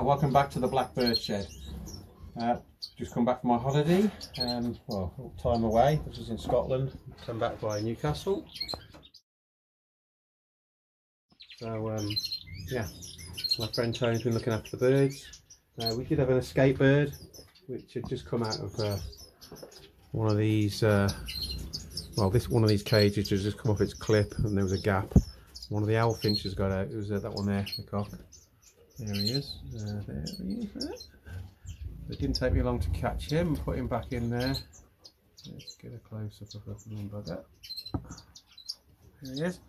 Well, welcome back to the Blackbird Shed. Just come back from my holiday, well, time away, which was in Scotland, come back by Newcastle. So, yeah, my friend Tony's been looking after the birds. We did have an escape bird, which had just come out of one of these, one of these cages has just come off its clip and there was a gap. One of the owl finches got out. It was that one there, the cock. There he is. There he is. It didn't take me long to catch him and put him back in there. Let's get a close up of the little bugger. There he is.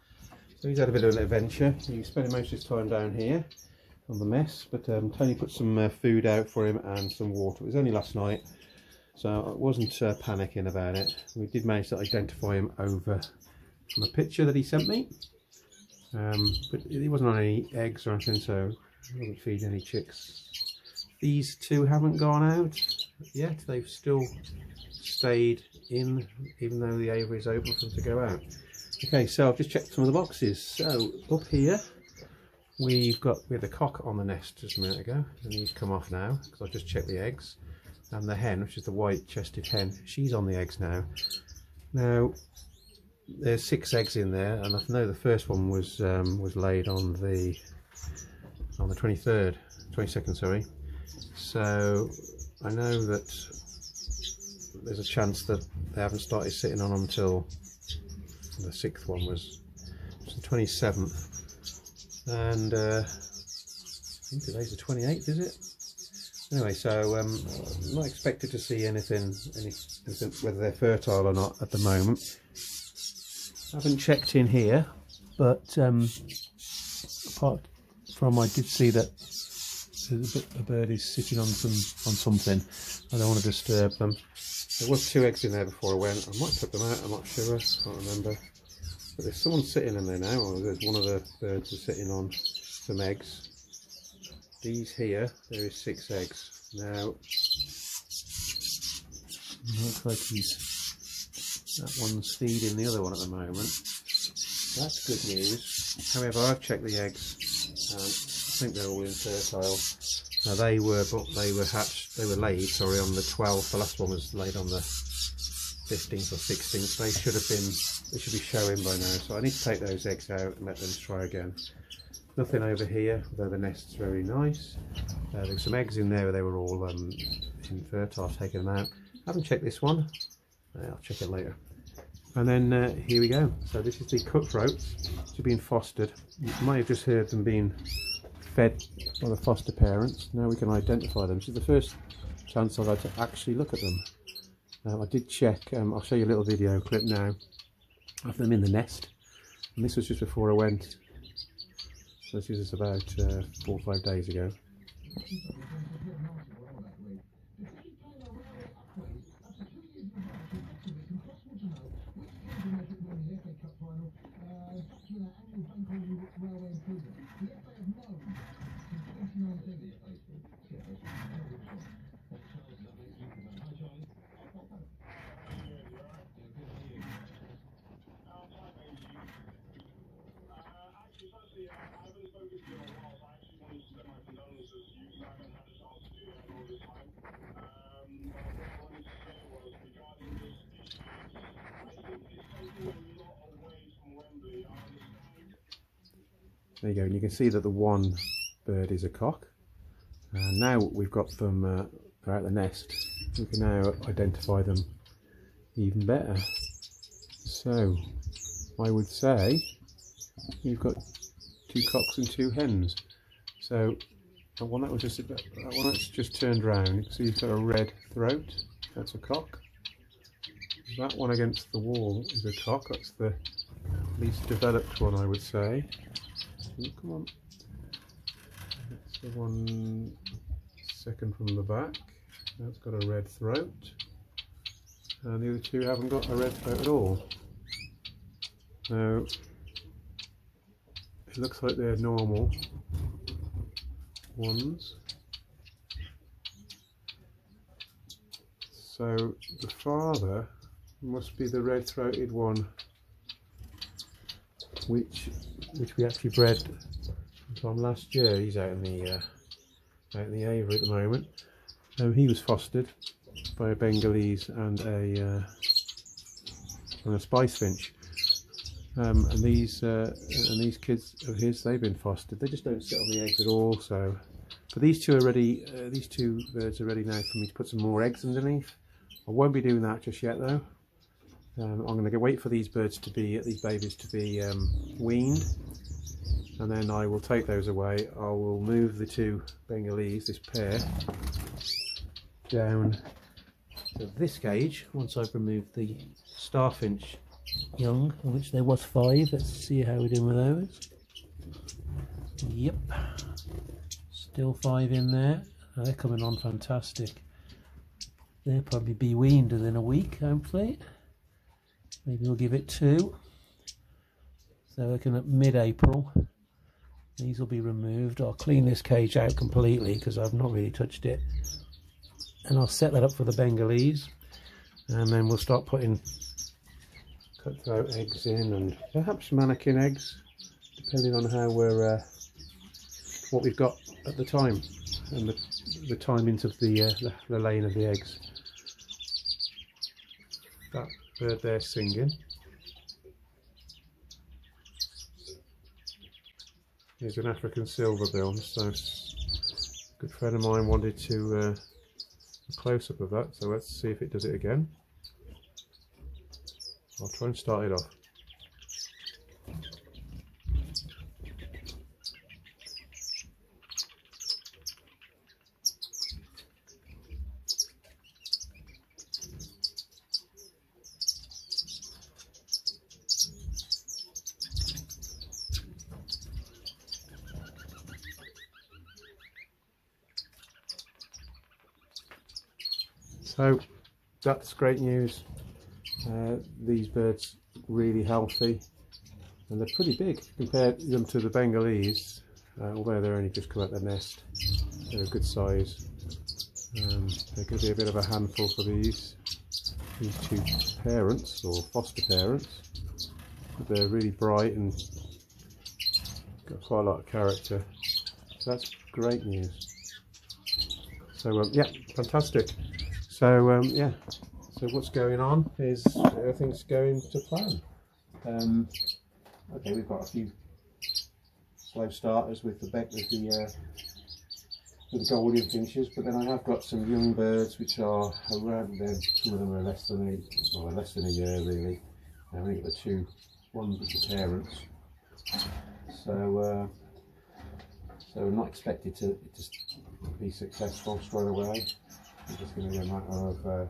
So he's had a bit of an adventure. He's spending most of his time down here on the mess, but Tony put some food out for him and some water. It was only last night, so I wasn't panicking about it. We did manage to identify him over from a picture that he sent me, but he wasn't on any eggs or anything, so I wasn't feeding any chicks. These two haven't gone out yet. They've still stayed in, even though the aviary is open for them to go out. Okay, so I've just checked some of the boxes. So up here we had the cock on the nest just a minute ago, and he's come off now because I've just checked the eggs. And the hen, which is the white-chested hen, she's on the eggs now. Now there's 6 eggs in there, and I know the first one was laid on the 22nd, sorry. So I know that there's a chance that they haven't started sitting on them until the 6th one was the 27th, and I think today's the 28th, is it? Anyway, so I'm not expected to see anything, whether they're fertile or not at the moment. I haven't checked in here, but apart from, I did see that a bird is sitting on something. I don't want to disturb them. There was 2 eggs in there before I went. I might put them out, I'm not sure, I can't remember. But there's someone sitting in there now, or there's one of the birds is sitting on some eggs. These here, there is 6 eggs. Now, it looks like that one's feeding the other one at the moment. That's good news. However, I've checked the eggs, and I think they're all infertile. Now they were laid, sorry, on the 12th. The last one was laid on the 15th or 16th. They should be showing by now. So I need to take those eggs out and let them try again. Nothing over here, although the nest's very nice. There's some eggs in there where they were all infertile. I've taken them out. I haven't checked this one. I'll check it later. And then here we go. So this is the cutthroats, which are being fostered. You might have just heard them being fed by the foster parents. Now we can identify them. This is the first chance I've had to actually look at them. I did check, I'll show you a little video clip now of them in the nest, and this was just before I went, so this is about 4 or 5 days ago. There you go, and you can see that the one bird is a cock. And now we've got them they're out the nest, we can now identify them even better. So I would say you've got 2 cocks and 2 hens. So the one that's just turned round, you can see you've got a red throat, that's a cock. That one against the wall is a cock, that's the least developed one, I would say. Come on, that's the one second from the back, that's got a red throat, and the other 2 haven't got a red throat at all. Now it looks like they're normal ones, so the father must be the red-throated one, which we actually bred from last year. He's out in the out in the aviary at the moment. He was fostered by a Bengalese and a spice finch. And these kids of his, they've been fostered. They just don't sit on the eggs at all. So, but these two are ready. These two birds are ready now for me to put some more eggs underneath. I won't be doing that just yet though. I'm going to wait for these babies to be weaned, and then I will take those away. I will move the two Bengalese, this pair, down to this cage once I've removed the starfinch young, of which there was 5. Let's see how we're doing with those. Yep, still 5 in there. Oh, they're coming on fantastic. They'll probably be weaned within a week, hopefully. Maybe we'll give it 2. So looking at mid-April, these will be removed. I'll clean this cage out completely because I've not really touched it. And I'll set that up for the Bengalese. And then we'll start putting cutthroat eggs in, and perhaps mannequin eggs, depending on how we're, what we've got at the time, and the timings of the laying of the eggs. That bird there singing. Here's an African silverbill. So a good friend of mine wanted to a close-up of that, so let's see if it does it again. I'll try and start it off. So that's great news. These birds really healthy, and they're pretty big compared them to the Bengalese, although they're only just come out the nest. They're a good size. They're going to be a bit of a handful for these two parents, or foster parents, but they're really bright and got quite a lot of character. So that's great news. So yeah, fantastic. So yeah, so what's going on is everything's going to plan. Okay, we've got a few slow starters with the golden finches, but then I have got some young birds which are around there. Some of them are less than a year really. I've only got one with the parents. So so I'm not expected to be successful straight away. It's just going to be a matter of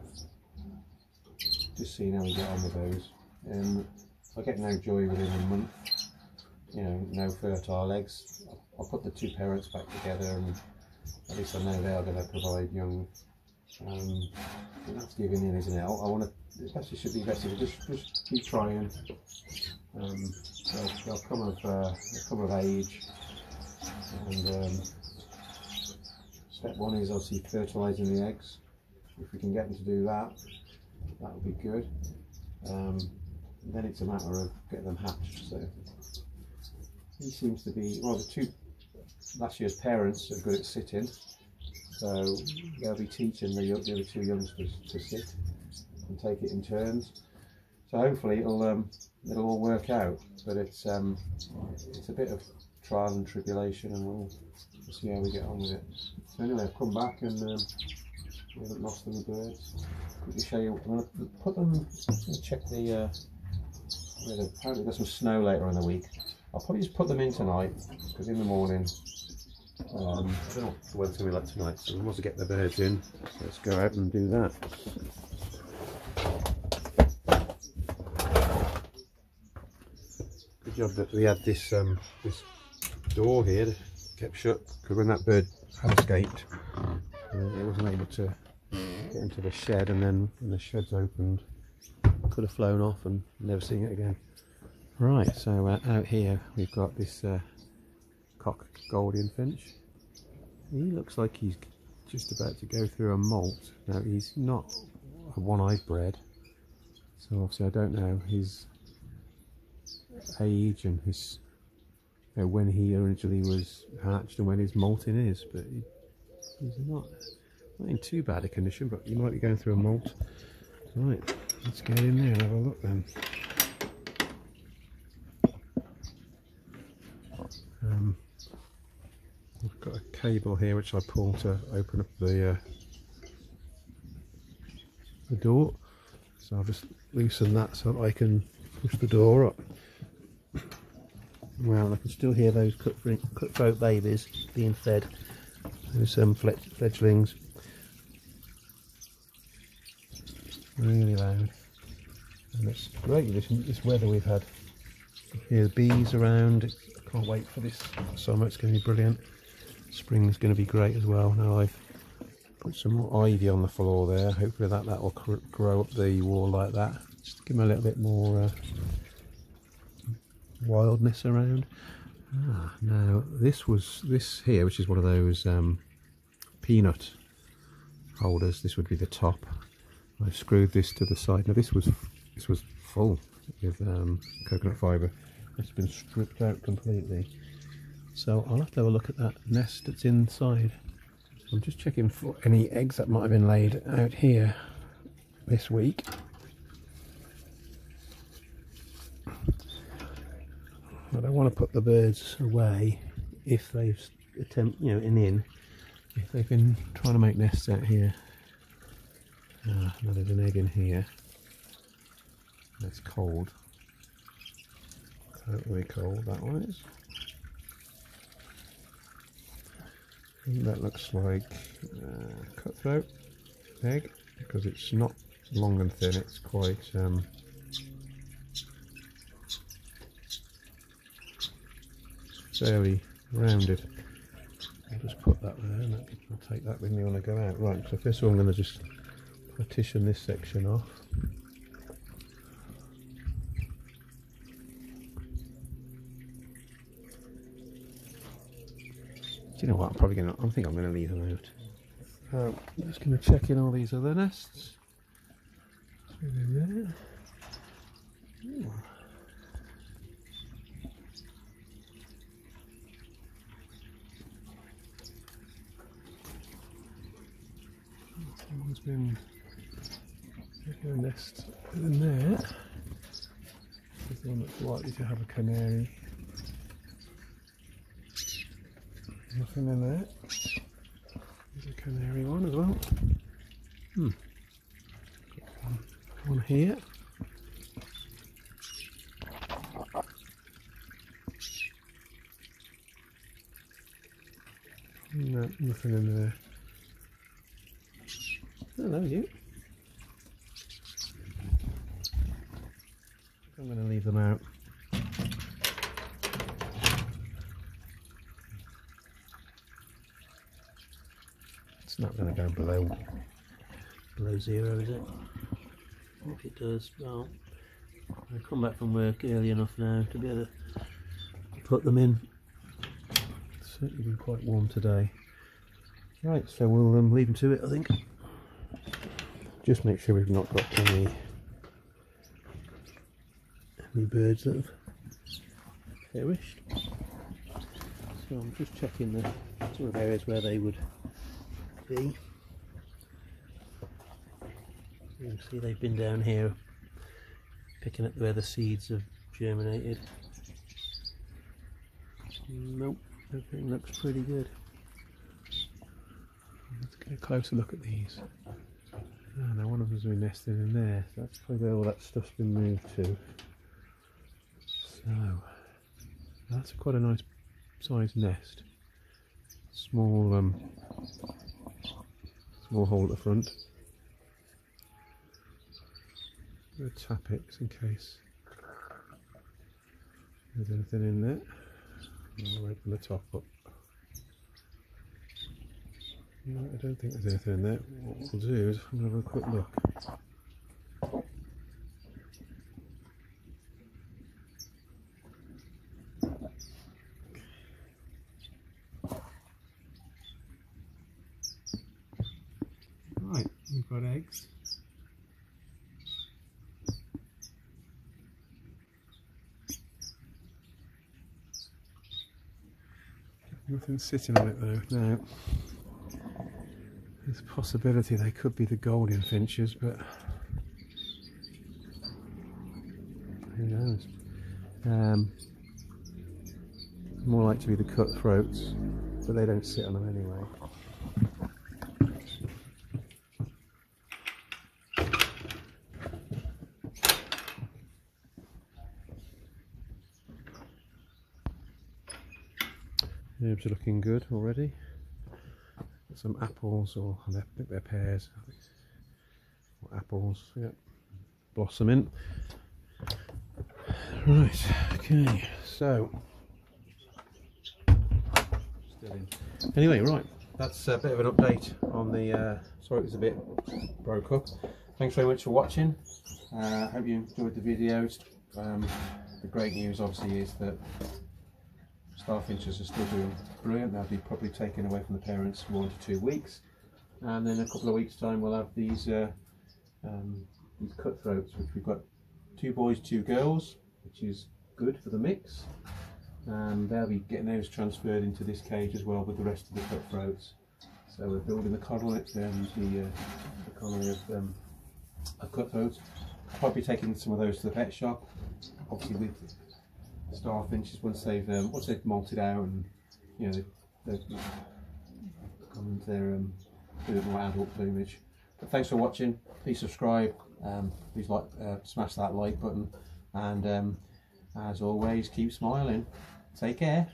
just seeing how we get on with those. If I get no joy within a month, you know, no fertile eggs, I'll put the two parents back together, and at least I know they are going to provide young. And that's giving in, isn't it? I want to. It actually should be better to just keep trying. They'll come of age, and step one is obviously fertilising the eggs. If we can get them to do that, that would be good. Then it's a matter of getting them hatched. So he seems to be, well, the two last year's parents are good at sitting, so they'll be teaching the other two youngsters to sit and take it in turns. So hopefully it'll all work out. But it's a bit of trial and tribulation, and we'll see how we get on with it. So anyway, I've come back and we haven't lost any birds. Quickly show you. I'm going to put them. I'm going to check the. Apparently there's some snow later in the week. I'll probably just put them in tonight, because in the morning, I don't know what the weather's going to be like tonight, so we want to get the birds in. So let's go out and do that. Good job that we had this this door here that kept shut, because when that bird had escaped, it wasn't able to get into the shed, and then when the shed's opened, could have flown off and never seen it again. Right, so out here we've got this cock Golden finch. He looks like he's just about to go through a molt. Now he's not a one-eyed bred, so obviously I don't know his age and his when he originally was hatched and when his molting is, but These are not in too bad a condition, but you might be going through a molt. Right, let's get in there and have a look then. I've got a cable here which I pull to open up the door, so I'll just loosen that so that I can push the door up. Well, I can still hear those cutthroat babies being fed. There's some fledglings. Really loud, and it's great this weather we've had. Here's bees around. Can't wait for this summer. It's going to be brilliant. Spring's going to be great as well. Now I've put some more ivy on the floor there. Hopefully that will grow up the wall like that, just to give them a little bit more wildness around. Now this here, which is one of those peanut holders. This would be the top. I've screwed this to the side. Now this was full with coconut fibre. It's been stripped out completely. So I'll have to have a look at that nest that's inside. I'm just checking for any eggs that might have been laid out here this week. I don't want to put the birds away if they've if they've been trying to make nests out here. Now there's an egg in here. It's cold. Totally cold, that one is. And that looks like cutthroat egg, because it's not long and thin, it's quite fairly rounded. I'll just put that there, and I'll take that with me when I go out. Right, so first of all I'm going to just partition this section off. Do you know what? I think I'm going to leave them out. I'm just going to check in all these other nests. In there. Ooh. Someone's been making a nest in there. There's the one that's likely to have a canary. Nothing in there. There's a canary one as well. One here. No, nothing in there. Hello, you. I'm going to leave them out. It's not going to go below zero, is it? If it does, well, I'll come back from work early enough now to be able to put them in. It's certainly been quite warm today. Right, so we'll leave them to it, I think. Just make sure we've not got any birds that have perished. So I'm just checking the sort of areas where they would be. You can see they've been down here picking up where the seeds have germinated. Nope, everything looks pretty good. Let's get a closer look at these. Oh, now one of them's been nested in there, so that's probably where all that stuff's been moved to. So that's quite a nice sized nest. Small hole at the front. I'm going to tap it just in case there's anything in there. I'll open the top up. No, I don't think there's anything in there. What we'll do is I'm going to have a quick look. Right, we've got eggs. Nothing's sitting on it though. Now, There's a possibility they could be the golden finches, but who knows? More like to be the cutthroats, but they don't sit on them anyway. Herbs are looking good already. Got some apples, or I think they're pears, or apples. Yep, blossoming. Right. Okay. So. Anyway, right, that's a bit of an update on the, sorry it was a bit broke up. Thanks very much for watching. Hope you enjoyed the videos. The great news obviously is that starfinches are still doing brilliant. They'll be probably taken away from the parents for 1 to 2 weeks, and in a couple of weeks time we'll have these cutthroats, which we've got 2 boys, 2 girls, which is good for the mix. And they'll be getting those transferred into this cage as well with the rest of the cutthroats. So we're building the colony, the colony of cutthroats. I'll probably be taking some of those to the pet shop. Obviously, with starfinches, once they've molted out and they've gone into their a bit more adult plumage. But thanks for watching. Please subscribe. Please smash that like button, and as always, keep smiling. Take care.